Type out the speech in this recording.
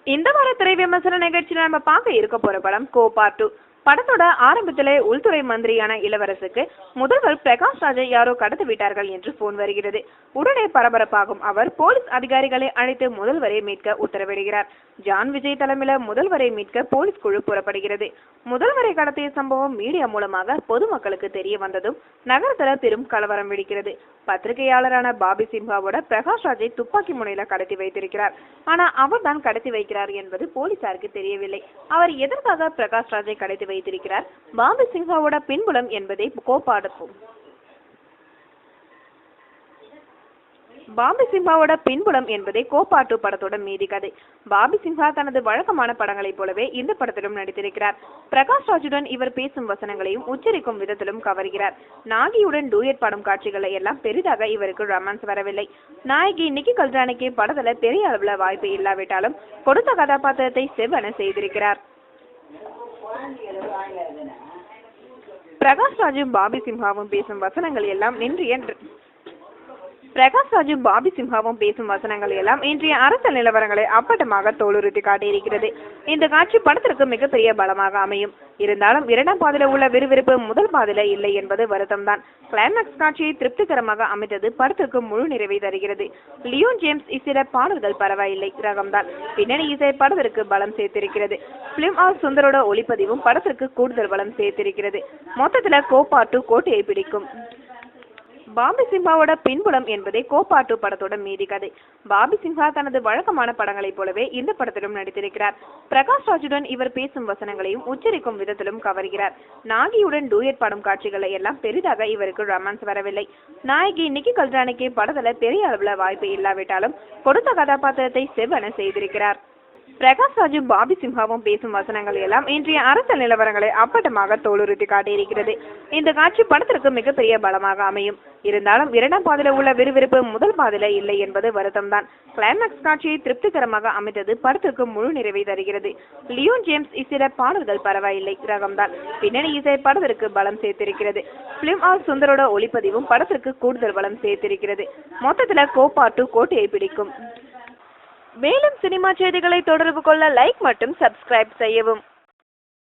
இந்த வார திரை விமர்சன நிகழ்ச்சியில் நம்ம பார்க்க இருக்க போற படம் கோ பார்ட் 2. படத்தோட ஆரம்பத்திலே உள்துறை மந்திரியான இளவரசுக்கு முதல்வர் பிரகாஷ் ராஜை யாரோ கடத்தி விட்டார்கள் என்று போன் வருகிறது. உடனே பரபரப்பாகும் அவர் போலீஸ் அதிகாரிகளை அழைத்து முதல்வரை மீட்க உத்தரவிடுகிறார். ஜான் விஜய் தலைமையில முதல்வரை மீட்க போலீஸ் குழு புறப்படுகிறது. முதல்வரை கடத்திய சம்பவம் மீடியா மூலமாக பொதுமக்களுக்கு தெரிய வந்ததும் நகரத்துல பெரும் கலவரம் வெடிக்கிறது. பத்திரிகையாளரான பாபி சிம்ஹாவோட பிரகாஷ் ராஜை துப்பாக்கி முனையில கடத்தி வைத்திருக்கிறார். ஆனா அவர் தான் கடத்தி வைக்கிறார் என்பது போலீசாருக்கு தெரியவில்லை. அவர் எதற்காக பிரகாஷ் ராஜை கடத்தி வைத்திருக்கிறார், பாபி சிம்ஹாவோட பின்புலம் என்பதை கோப்பாடுப்போம். பாபி சிம்ஹாவோட பின்புலம் என்பதை கோ பார்ட் 2 படத்தோட மீதி கதை. பாபி சிம்ஹா தனது வழக்கமான படங்களைப் போலவே இந்த படத்திலும் நடித்திருக்கிறார். பிரகாஷ் ராஜுடன் இவர் பேசும் வசனங்களையும் உச்சரிக்கும் விதத்திலும் கவர்கிறார். நாகியுடன் டூயட் பாடும் காட்சிகளை எல்லாம் பெரிதாக இவருக்கு ரொமான்ஸ் வரவில்லை. நாயகி நிக்கி கல்ரானிக்கு படத்துல பெரிய அளவுல வாய்ப்பு இல்லாவிட்டாலும் கொடுத்த கதாபாத்திரத்தை செவ்வன செய்திருக்கிறார். பிரகாஷ் ராஜும் பாபி சிம்ஹாவும் பேசும் வசனங்கள் எல்லாம் இன்றைய அரசியல் நிலவரங்களை அப்பட்டமாக தோலுறுத்தி காட்டியிருக்கிறது. இந்த காட்சி படத்திற்கு மிகப்பெரிய பலமாக அமையும். இருந்தாலும் இரண்டாம் பாதியில உள்ள விறுவிறுப்பு முதல் பாதியில இல்லை என்பது வருத்தம் தான். கிளைமாக்ஸ் காட்சியை திருப்திகரமாக அமைத்தது படத்திற்கு முழு நிறைவை தருகிறது. லியோன் ஜேம்ஸ் இசையில பாடல்கள் பரவாயில்லை, ரகம்தான். பின்னணி இசை படத்திற்கு பலம் சேர்த்திருக்கிறது. பிலிம் ஆர் சுந்தரோட ஒளிப்பதிவும் படத்திற்கு கூடுதல் பலம் சேர்த்திருக்கிறது. மொத்தத்துல கோ பார்ட் 2 கோட்டையை பிடிக்கும். பாபி சிம்ஹாவோட பின்புலம் என்பதை கோ பார்ட் 2 படத்தோட மீதி கதை. பாபி சிம்ஹா தனது வழக்கமான படங்களைப் போலவே இந்த படத்திலும் நடித்திருக்கிறார். பிரகாஷ் ராஜுடன் இவர் பேசும் வசனங்களையும் உச்சரிக்கும் விதத்திலும் கவர்கிறார். நாகியுடன் டூயட் பாடும் காட்சிகளை எல்லாம் பெரிதாக இவருக்கு ரொமான்ஸ் வரவில்லை. நாயகி நிக்கி கல்ரானிக்கு படத்துல பெரிய அளவுல வாய்ப்பு இல்லாவிட்டாலும் கொடுத்த கதாபாத்திரத்தை செவ்வன செய்திருக்கிறார். பிரகாஷ் ராஜும் பாபி சிம்ஹாவும் பேசும் வசனங்கள் எல்லாம் இன்றைய அரசியல் நிலவரங்களை அப்பட்டமாக தோலுறுத்தி காட்டியிருக்கிறது. இந்த காட்சி படத்திற்கு மிகப்பெரிய பலமாக அமையும். இருந்தாலும் இரண்டாம் பாதியில உள்ள விறுவிறுப்பு முதல் பாதியில இல்லை என்பது வருத்தம் தான். கிளைமாக்ஸ் காட்சியை திருப்திகரமாக அமைத்தது படத்திற்கு முழு நிறைவை தருகிறது. லியோன் ஜேம்ஸ் இசையில பாடல்கள் பரவாயில்லை, ரகம்தான். பின்னணி இசை படத்திற்கு பலம் சேர்த்திருக்கிறது. பிலிம் ஆர் சுந்தரோட ஒளிப்பதிவும் படத்திற்கு கூடுதல் பலம் சேர்த்திருக்கிறது. மொத்தத்துல கோ பார்ட் 2 கோட்டையை பிடிக்கும். மேலும் சினிமா செய்திகளை தொடர்பு கொள்ள லைக் மற்றும் சப்ஸ்கிரைப் செய்யவும்.